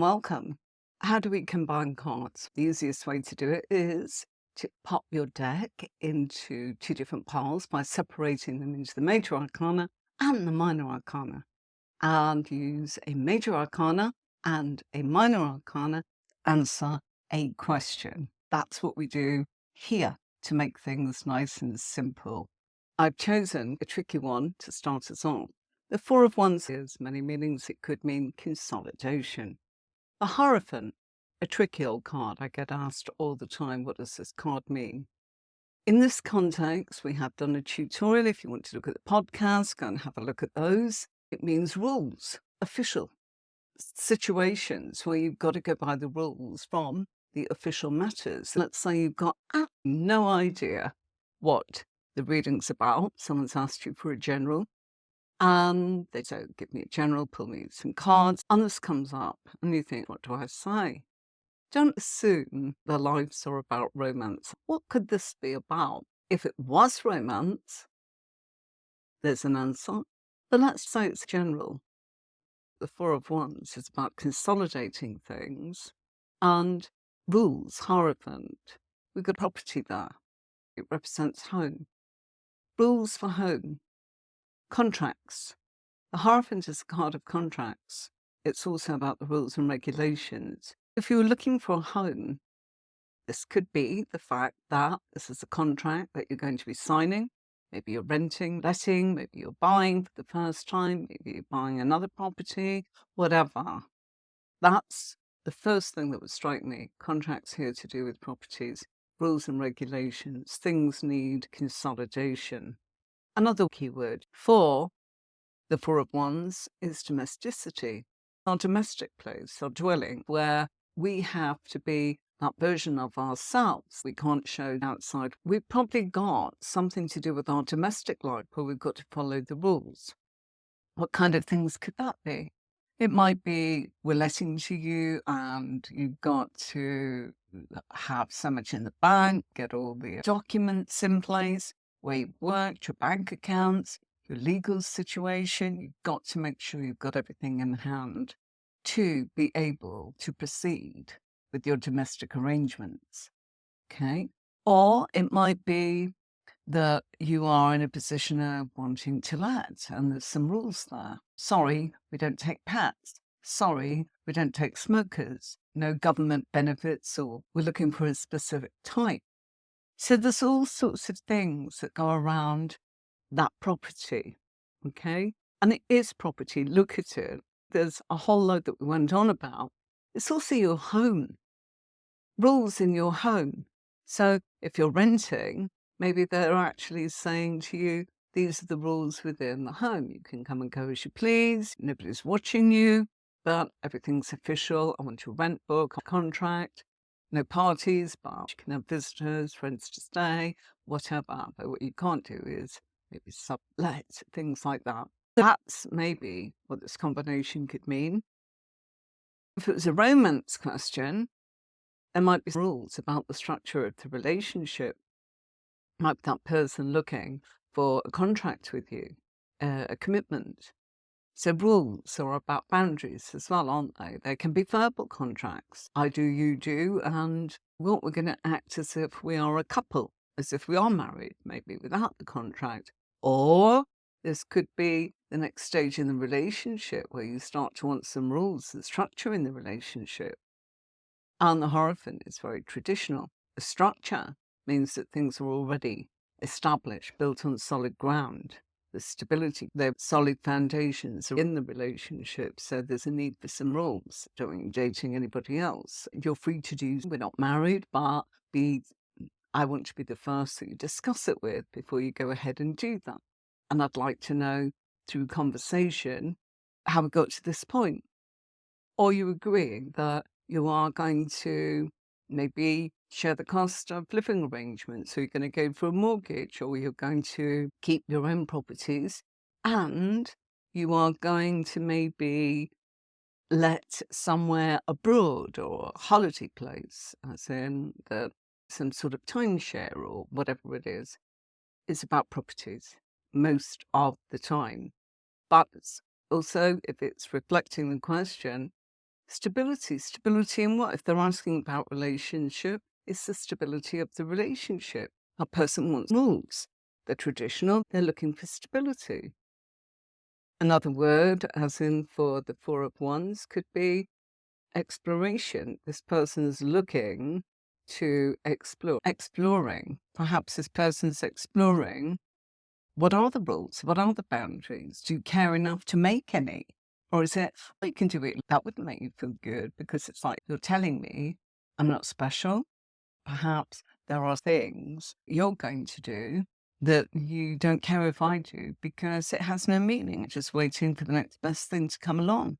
Welcome. How do we combine cards? The easiest way to do it is to pop your deck into two different piles by separating them into the Major Arcana and the Minor Arcana, and use a Major Arcana and a Minor Arcana to answer a question. That's what we do here to make things nice and simple. I've chosen a tricky one to start us off. The Four of Wands has many meanings. It could mean consolidation. The Hierophant, a tricky old card. I get asked all the time, what does this card mean? In this context, we have done a tutorial. If you want to look at the podcast, go and have a look at those. It means rules, official situations where you've got to go by the rules from the official matters. Let's say you've got no idea what the reading's about. Someone's asked you for a general. And they say, give me a general, pull me some cards, and this comes up, and you think, what do I say? Don't assume their lives are about romance. What could this be about? If it was romance, there's an answer. But let's say it's general. The Four of Wands is about consolidating things and rules, Hierophant. We've got property there. It represents home. Rules for home. Contracts. The Hierophant is a card of contracts. It's also about the rules and regulations. If you were looking for a home, this could be the fact that this is a contract that you're going to be signing. Maybe you're renting, letting, maybe you're buying for the first time, maybe you're buying another property, whatever. That's the first thing that would strike me. Contracts here to do with properties, rules and regulations. Things need consolidation. Another keyword for the Four of Wands is domesticity. Our domestic place, our dwelling, where we have to be that version of ourselves we can't show outside. We've probably got something to do with our domestic life where we've got to follow the rules. What kind of things could that be? It might be we're letting to you and you've got to have so much in the bank, get all the documents in place, where you've worked, your bank accounts, your legal situation. You've got to make sure you've got everything in hand to be able to proceed with your domestic arrangements. Okay? Or it might be that you are in a position of wanting to let, and there's some rules there. Sorry, we don't take pets. Sorry, we don't take smokers. No government benefits, or we're looking for a specific type. So there's all sorts of things that go around that property, okay? And it is property. Look at it. There's a whole load that we went on about. It's also your home, rules in your home. So if you're renting, maybe they're actually saying to you, these are the rules within the home. You can come and go as you please. Nobody's watching you, but everything's official. I want your rent book, a contract. No parties, but you can have visitors, friends to stay, whatever. But what you can't do is maybe sublet, things like that. That's maybe what this combination could mean. If it was a romance question, there might be rules about the structure of the relationship. Might be that person looking for a contract with you, a commitment. So rules are about boundaries as well, aren't they? They can be verbal contracts. I do, you do, and what we're going to act as if we are a couple, as if we are married, maybe without the contract. Or this could be the next stage in the relationship where you start to want some rules and structure in the relationship. And the Hierophant is very traditional. The structure means that things are already established, built on solid ground. The stability, the solid foundations are in the relationship, so there's a need for some rules. Don't dating anybody else. You're free to do, we're not married, but I want to be the first that you discuss it with before you go ahead and do that. And I'd like to know through conversation how we got to this point. Or you agreeing that you are going to maybe share the cost of living arrangements. So you're going to go for a mortgage, or you're going to keep your own properties, and you are going to maybe let somewhere abroad or a holiday place, as in some sort of timeshare or whatever it is. It's about properties most of the time. But also, if it's reflecting the question, Stability. Stability in what? If they're asking about relationship, it's the stability of the relationship. A person wants rules. They're traditional, they're looking for stability. Another word, as in for the Four of Wands, could be exploration. This person is looking to explore, exploring. Perhaps this person's exploring what are the rules? What are the boundaries? Do you care enough to make any? Or is it, well, you can do it? That would make you feel good because it's like you're telling me I'm not special. Perhaps there are things you're going to do that you don't care if I do because it has no meaning. It's just waiting for the next best thing to come along.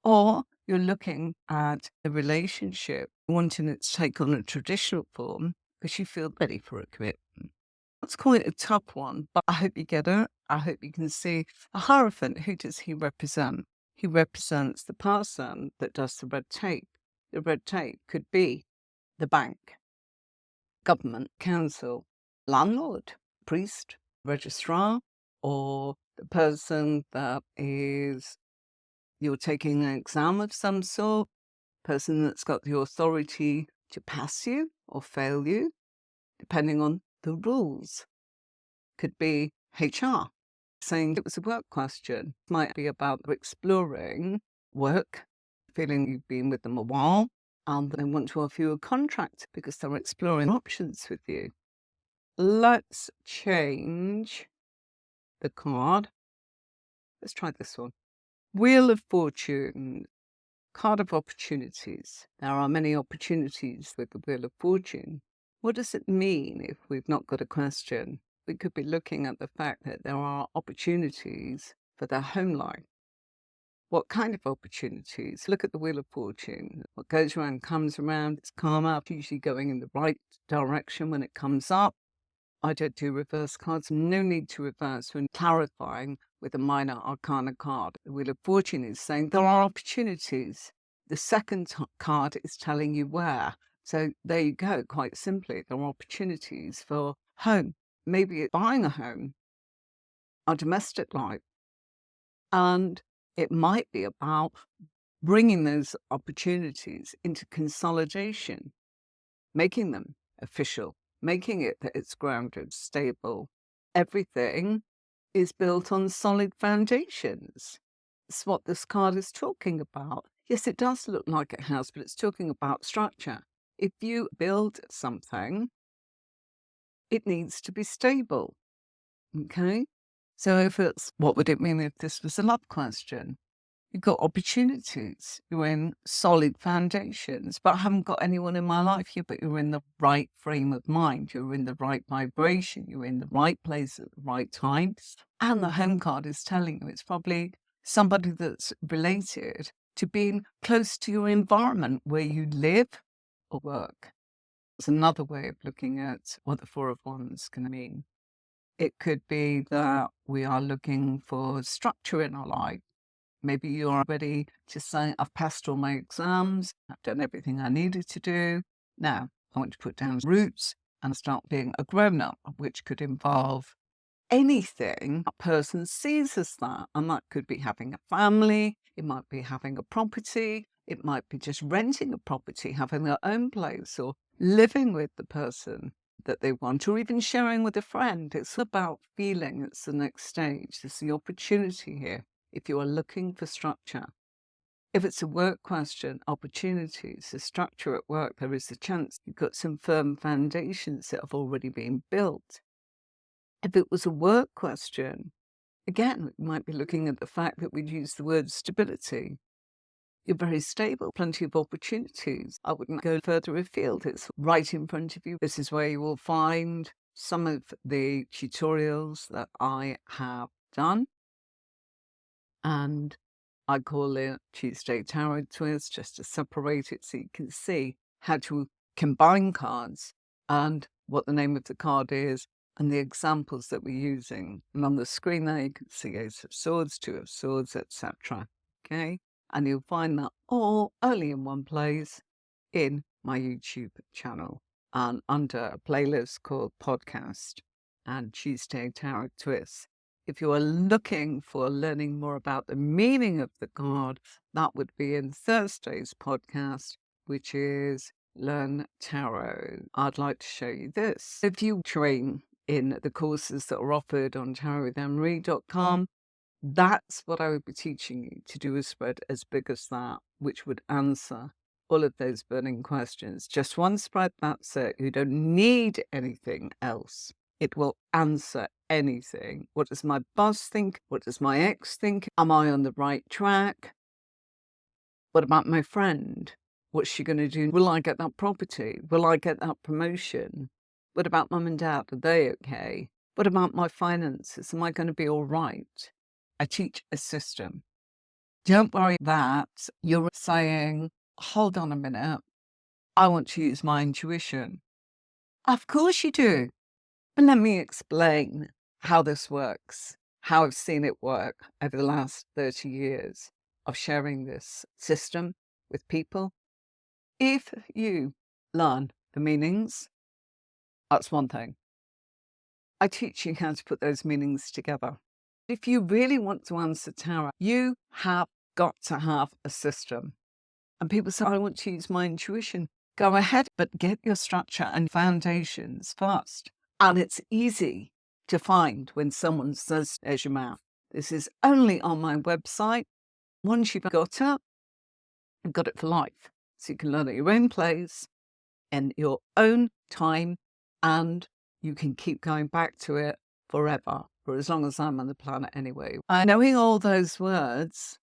Or you're looking at the relationship, wanting it to take on a traditional form because you feel ready for a commitment. That's quite a tough one, but I hope you get it. I hope you can see a Hierophant. Who does he represent? He represents the person that does the red tape. The red tape could be the bank, government, council, landlord, priest, registrar, or the person that is, you're taking an exam of some sort, person that's got the authority to pass you or fail you, depending on the rules. Could be HR, saying it was a work question. Might be about exploring work, feeling you've been with them a while, and they want to offer you a contract because they're exploring options with you. Let's change the card. Let's try this one. Wheel of Fortune, card of opportunities. There are many opportunities with the Wheel of Fortune. What does it mean if we've not got a question? We could be looking at the fact that there are opportunities for their home life. What kind of opportunities? Look at the Wheel of Fortune. What goes around comes around. It's karma, usually going in the right direction when it comes up. I don't do reverse cards. No need to reverse when clarifying with a minor arcana card. The Wheel of Fortune is saying there are opportunities. The second card is telling you where. So there you go, quite simply. There are opportunities for home. Maybe it's buying a home, a domestic life. And it might be about bringing those opportunities into consolidation, making them official, making it that it's grounded, stable. Everything is built on solid foundations. It's what this card is talking about. Yes, it does look like it has, but it's talking about structure. If you build something, it needs to be stable. Okay? So if it's, what would it mean if this was a love question? You've got opportunities. You're in solid foundations, but I haven't got anyone in my life here, but you're in the right frame of mind. You're in the right vibration. You're in the right place at the right time. And the home card is telling you it's probably somebody that's related to being close to your environment where you live or work. It's another way of looking at what the Four of Wands can mean. It could be that we are looking for structure in our life. Maybe you're ready to say, I've passed all my exams, I've done everything I needed to do. Now, I want to put down roots and start being a grown-up, which could involve anything a person sees as that. And that could be having a family, it might be having a property, it might be just renting a property, having their own place, or living with the person that they want, or even sharing with a friend. It's about feeling. It's the next stage. There's the opportunity here if you are looking for structure. If it's a work question, opportunities, the structure at work, there is a chance you've got some firm foundations that have already been built. If it was a work question, again, we might be looking at the fact that we'd use the word stability. You're very stable, plenty of opportunities. I wouldn't go further afield. It's right in front of you. This is where you will find some of the tutorials that I have done. And I call it Tuesday Tarot Twist, just to separate it so you can see how to combine cards and what the name of the card is and the examples that we're using. And on the screen there, you can see Ace of Swords, Two of Swords, etc. Okay? And you'll find that all only in one place in my YouTube channel and under a playlist called Podcast and Tuesday Tarot Twist. If you are looking for learning more about the meaning of the card, that would be in Thursday's podcast, which is Learn Tarot. I'd like to show you this. If you train in the courses that are offered on tarotwithanneMarie.com, that's what I would be teaching you, to do a spread as big as that, which would answer all of those burning questions. Just one spread, that's it. You don't need anything else. It will answer anything. What does my boss think? What does my ex think? Am I on the right track? What about my friend? What's she going to do? Will I get that property? Will I get that promotion? What about mum and dad? Are they okay? What about my finances? Am I going to be all right? I teach a system. Don't worry that you're saying, hold on a minute, I want to use my intuition. Of course you do. But let me explain how this works, how I've seen it work over the last 30 years of sharing this system with people. If you learn the meanings, that's one thing. I teach you how to put those meanings together. If you really want to answer tarot, you have got to have a system. And people say, I want to use my intuition. Go ahead, but get your structure and foundations first. And it's easy to find when someone says, there's your mouth. This is only on my website. Once you've got it, you've got it for life. So you can learn at your own place, in your own time, and you can keep going back to it forever, for as long as I'm on the planet anyway. And knowing all those words,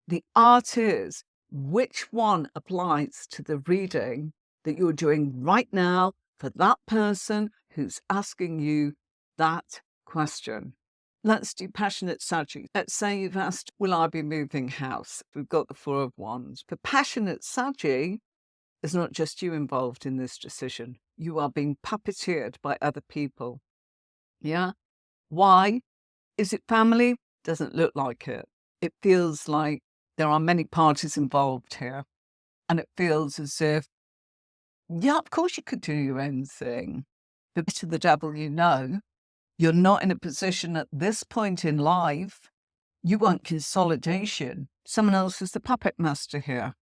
the art is which one applies to the reading that you're doing right now for that person who's asking you that question. Let's do passionate subject. Let's say you've asked, will I be moving house? We've got the Four of Wands. For passionate subject, there's not just you involved in this decision. You are being puppeteered by other people. Yeah? Why? Is it family? Doesn't look like it. It feels like there are many parties involved here. And it feels as if, yeah, of course you could do your own thing. But to the devil you know, you're not in a position at this point in life. You want consolidation. Someone else is the puppet master here.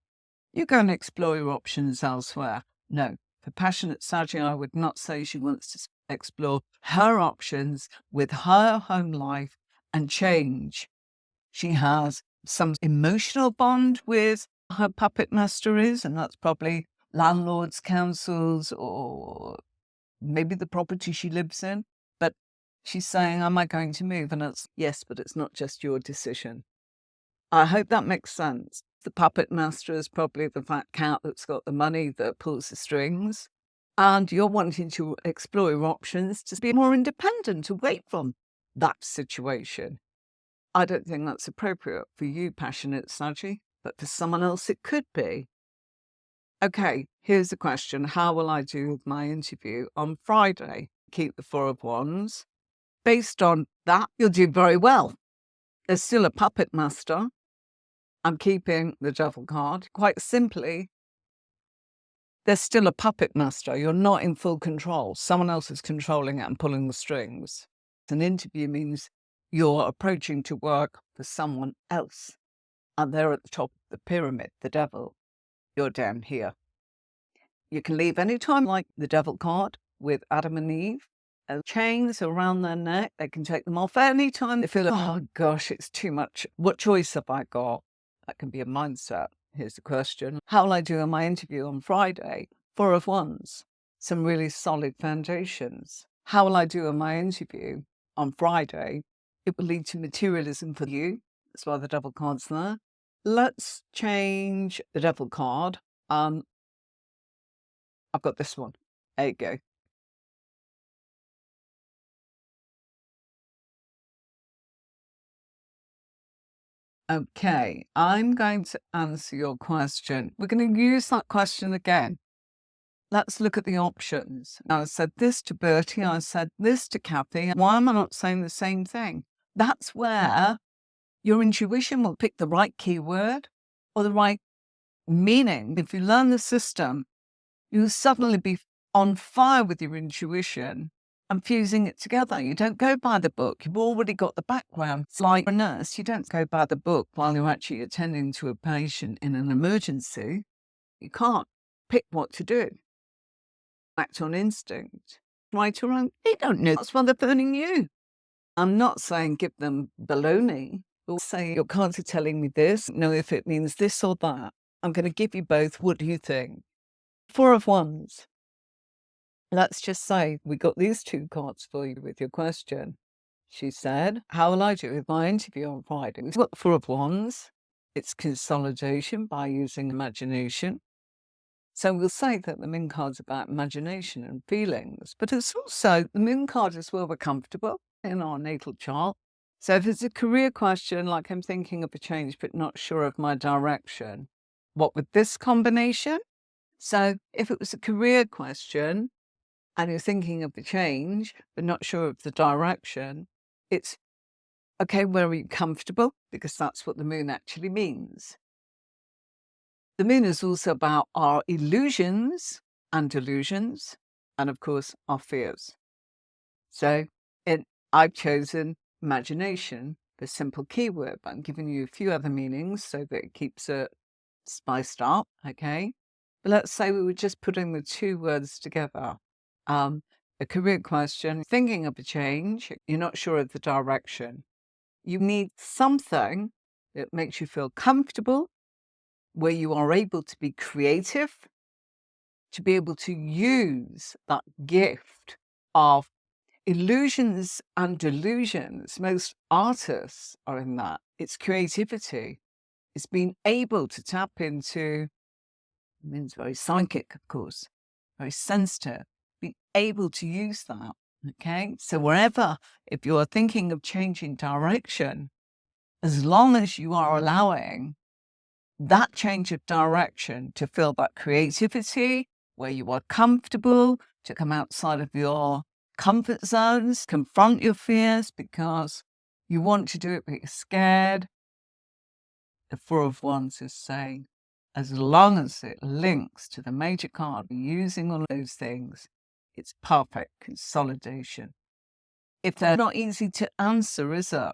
You go and explore your options elsewhere. No, for passionate Saji, I would not say she wants to explore her options with her home life and change. She has some emotional bond with her puppet master is, and that's probably landlords, councils, or maybe the property she lives in. But she's saying, am I going to move? And it's yes, but it's not just your decision. I hope that makes sense. The puppet master is probably the fat cat that's got the money that pulls the strings. And you're wanting to explore your options to be more independent away from that situation. I don't think that's appropriate for you, passionate Saji, but for someone else it could be. Okay, here's the question. How will I do with my interview on Friday? Keep the Four of Wands. Based on that, you'll do very well. There's still a puppet master. I'm keeping the devil card. Quite simply, there's still a puppet master. You're not in full control. Someone else is controlling it and pulling the strings. An interview means you're approaching to work for someone else. And they're at the top of the pyramid, the devil. You're down here. You can leave any time, like the devil card with Adam and Eve. Chains around their neck. They can take them off anytime they feel, oh gosh, it's too much. What choice have I got? That can be a mindset. Here's the question. How will I do in my interview on Friday? Four of Wands. Some really solid foundations. How will I do in my interview on Friday? It will lead to materialism for you. That's why the devil card's there. Let's change the devil card. I've got this one. There you go. Okay, I'm going to answer your question. We're going to use that question again. Let's look at the options. Now, I said this to Bertie, I said this to Kathy. Why am I not saying the same thing? That's where your intuition will pick the right keyword or the right meaning. If you learn the system, you'll suddenly be on fire with your intuition and fusing it together. You don't go by the book. You've already got the background. It's like a nurse. You don't go by the book while you're actually attending to a patient in an emergency. You can't pick what to do. Act on instinct. Right or wrong, they don't know. That's why they're phoning you. I'm not saying give them baloney. Or say your cards are telling me this. Know if it means this or that. I'm going to give you both. What do you think? Four of Wands. Let's just say we got these two cards for you with your question. She said, how will I do with my interview on Friday? We've got the Four of Wands. It's consolidation by using imagination. So we'll say that the Moon card's about imagination and feelings, but it's also, the Moon card is where we're comfortable in our natal chart. So if it's a career question, like I'm thinking of a change but not sure of my direction, what would this combination? So if it was a career question and you're thinking of the change but not sure of the direction, it's, okay, where are you comfortable? Because that's what the Moon actually means. The Moon is also about our illusions and delusions, and of course, our fears. So I've chosen imagination, the simple keyword, but I'm giving you a few other meanings so that it keeps it spiced up, okay? But let's say we were just putting the two words together. A career question, thinking of a change, you're not sure of the direction. You need something that makes you feel comfortable, where you are able to be creative, to be able to use that gift of illusions and delusions. Most artists are in that. It's creativity. It's being able to tap into, it means very psychic, of course, very sensitive, being able to use that. Okay. So wherever, if you are thinking of changing direction, as long as you are allowing that change of direction to feel that creativity, where you are comfortable, to come outside of your comfort zones, confront your fears because you want to do it, but you're scared. The Four of Wands is saying, as long as it links to the major card, using all those things, it's perfect consolidation. If they're not easy to answer, is it?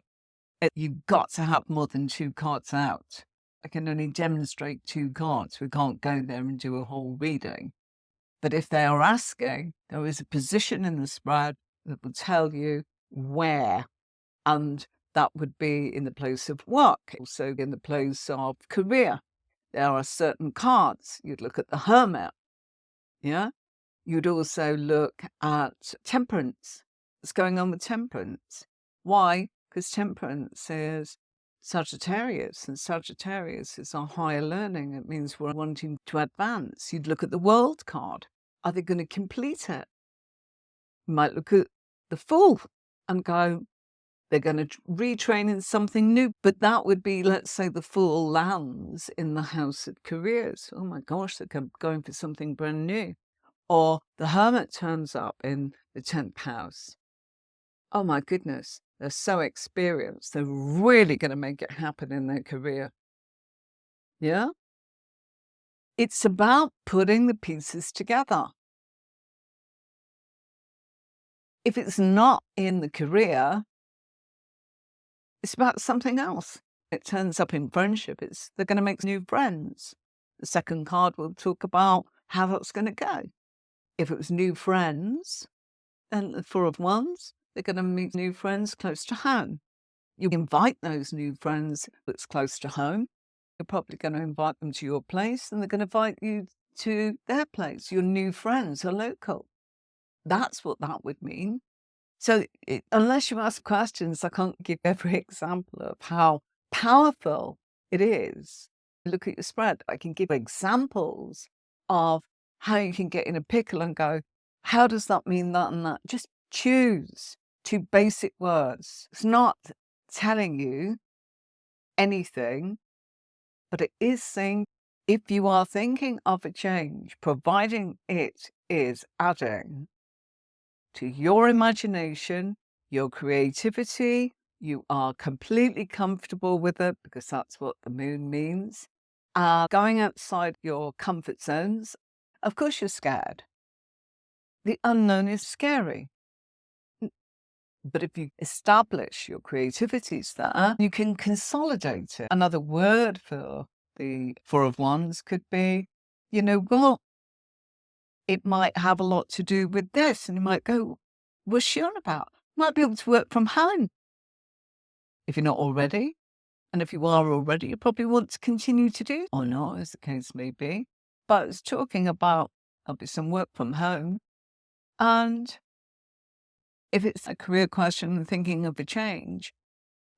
You've got to have more than two cards out. I can only demonstrate two cards. We can't go there and do a whole reading. But if they are asking, there is a position in the spread that will tell you where. And that would be in the place of work, also in the place of career. There are certain cards. You'd look at the Hermit. Yeah. You'd also look at Temperance. What's going on with Temperance? Why? Because Temperance is Sagittarius, and Sagittarius is our higher learning. It means we're wanting to advance. You'd look at the World card. Are they going to complete it? You might look at the Fool and go, they're going to retrain in something new. But that would be, let's say the Fool lands in the House of Careers. Oh my gosh, they're going for something brand new. Or the Hermit turns up in the 10th house. Oh my goodness, they're so experienced. They're really going to make it happen in their career. Yeah? It's about putting the pieces together. If it's not in the career, it's about something else. It turns up in friendship. They're going to make new friends. The second card will talk about how that's going to go. If it was new friends, then the Four of Wands, they're going to meet new friends close to home. You invite those new friends that's close to home. You're probably going to invite them to your place, and they're going to invite you to their place. Your new friends are local. That's what that would mean. So unless you ask questions, I can't give every example of how powerful it is. Look at your spread. I can give examples of how you can get in a pickle and go, how does that mean that and that? Just choose two basic words. It's not telling you anything, but it is saying if you are thinking of a change, providing it is adding to your imagination, your creativity, you are completely comfortable with it because that's what the Moon means. Going outside your comfort zones, of course you're scared. The unknown is scary. But if you establish your creativities there, you can consolidate it. Another word for the Four of Wands could be, well, it might have a lot to do with this. And you might go, what's she on about? You might be able to work from home if you're not already. And if you are already, you probably want to continue to do, or not, as the case may be. But it's talking about there'll some work from home. And if it's a career question and thinking of a change,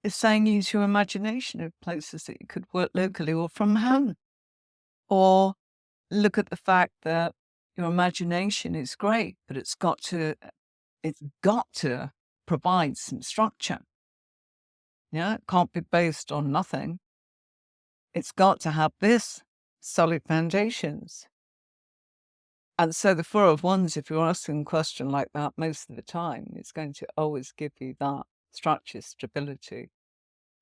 it's saying use your imagination of places that you could work locally or from home. Or look at the fact that your imagination is great, but it's got to provide some structure. Yeah, it can't be based on nothing. It's got to have this solid foundations. And so the Four of Wands, if you're asking a question like that most of the time, it's going to always give you that structure, stability.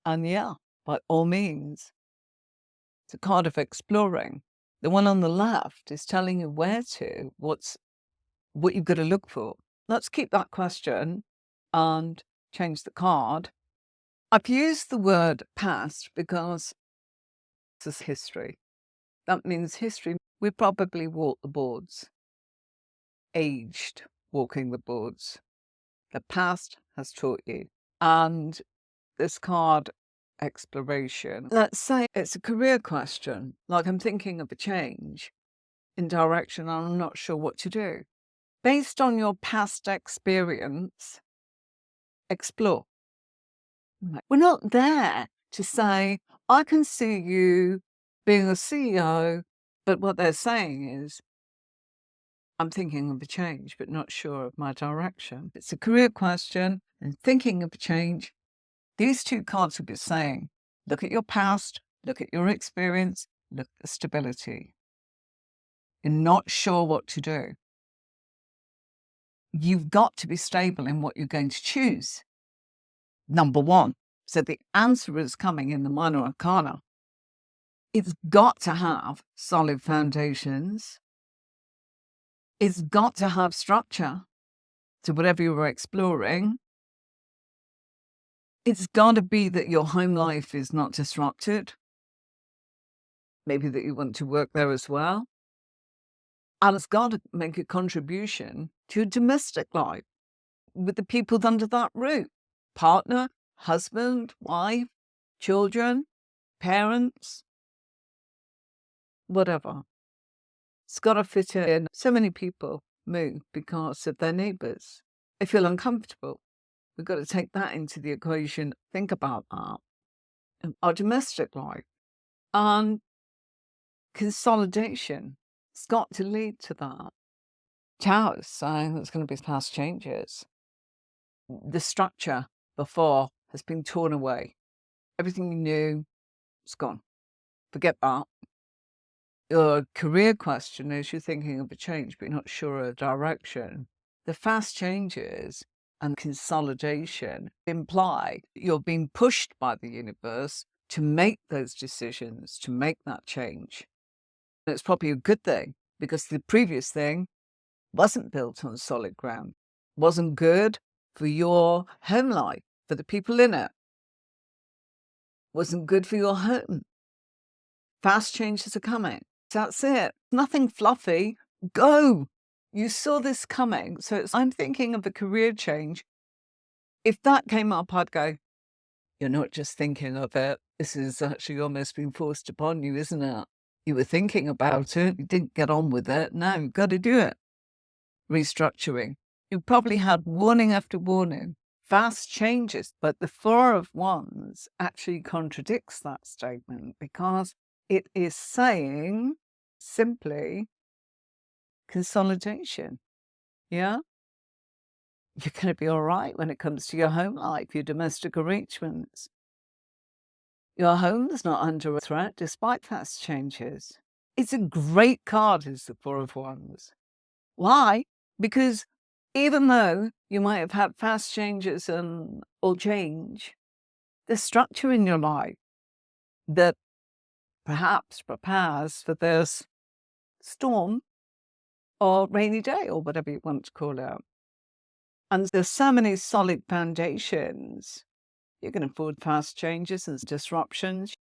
And yeah, by all means, it's a card of exploring. The one on the left is telling you what you've got to look for. Let's keep that question and change the card. I've used the word past because this is history. That means history. We probably walked the boards, aged walking the boards. The past has taught you. And this card, exploration, let's say it's a career question, like I'm thinking of a change in direction and I'm not sure what to do. Based on your past experience, explore. We're not there to say, I can see you being a CEO, but what they're saying is, I'm thinking of a change, but not sure of my direction. It's a career question and thinking of a change. These two cards will be saying, look at your past, look at your experience, look at the stability. You're not sure what to do. You've got to be stable in what you're going to choose. Number one. So the answer is coming in the Minor Arcana. It's got to have solid foundations. It's got to have structure to whatever you were exploring. It's got to be that your home life is not disrupted. Maybe that you want to work there as well. And it's got to make a contribution to your domestic life with the people under that roof. Partner, husband, wife, children, parents, whatever. It's got to fit in. So many people move because of their neighbours. They feel uncomfortable. We've got to take that into the equation. Think about that. And our domestic life. And consolidation. It's got to lead to that. Tower is saying there's going to be past changes. The structure before has been torn away. Everything you knew is gone. Forget that. Your career question is you're thinking of a change, but you're not sure of direction. The fast changes and consolidation imply that you're being pushed by the universe to make those decisions, to make that change. And it's probably a good thing because the previous thing wasn't built on solid ground, wasn't good for your home life, for the people in it, wasn't good for your home. Fast changes are coming. That's it. Nothing fluffy. Go. You saw this coming. So I'm thinking of a career change. If that came up, I'd go, you're not just thinking of it. This is actually almost been forced upon you, isn't it? You were thinking about it. You didn't get on with it. Now you've got to do it. Restructuring. You probably had warning after warning. Fast changes. But the Four of Wands actually contradicts that statement because it is saying simply consolidation. Yeah? You're going to be all right when it comes to your home life, your domestic arrangements. Your home is not under a threat despite fast changes. It's a great card, is the Four of Wands. Why? Because even though you might have had fast changes and all change, there's structure in your life that perhaps prepares for this storm or rainy day or whatever you want to call it. And there's so many solid foundations. You can afford fast changes and disruptions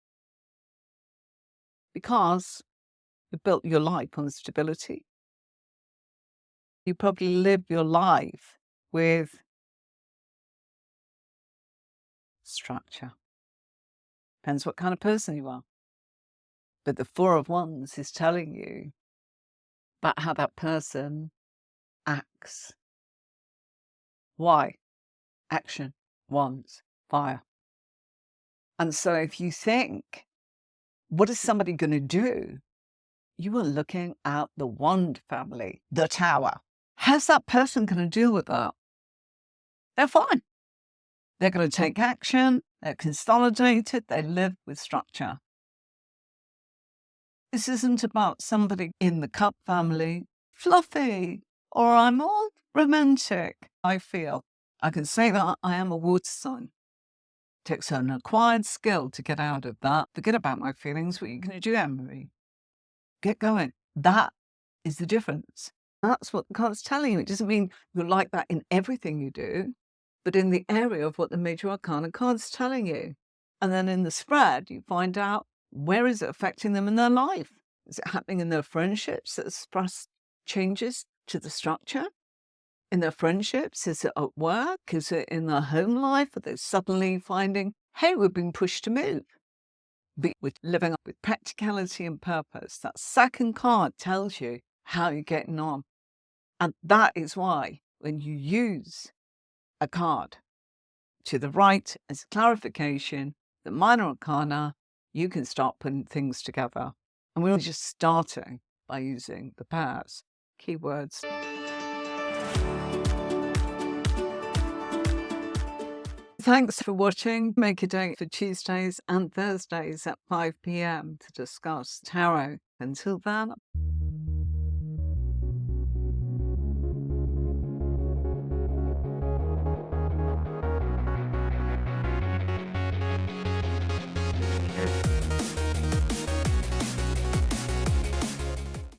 because you built your life on stability. You probably live your life with structure. Depends what kind of person you are. But the Four of Wands is telling you about how that person acts. Why? Action, wands, fire. And so if you think, what is somebody going to do? You are looking at the wand family, the Tower. How's that person going to deal with that? They're fine. They're going to take action. They're consolidated. They live with structure. This isn't about somebody in the Cup family, fluffy, or I'm all romantic. I feel I can say that I am a water sign. It takes an acquired skill to get out of that. Forget about my feelings. What are you going to do, AnneMarie? Get going. That is the difference. That's what the card's telling you. It doesn't mean you're like that in everything you do, but in the area of what the Major Arcana card's telling you. And then in the spread, you find out where is it affecting them in their life? Is it happening in their friendships that express changes to the structure? In their friendships? Is it at work? Is it in their home life? Are they suddenly finding, hey, we've been pushed to move? But with living up with practicality and purpose. That second card tells you how you're getting on. And that is why when you use a card to the right as clarification, the minor arcana, you can start putting things together. And we're just starting by using the pairs. Keywords. Thanks for watching. Make a date for Tuesdays and Thursdays at 5 p.m. to discuss tarot. Until then,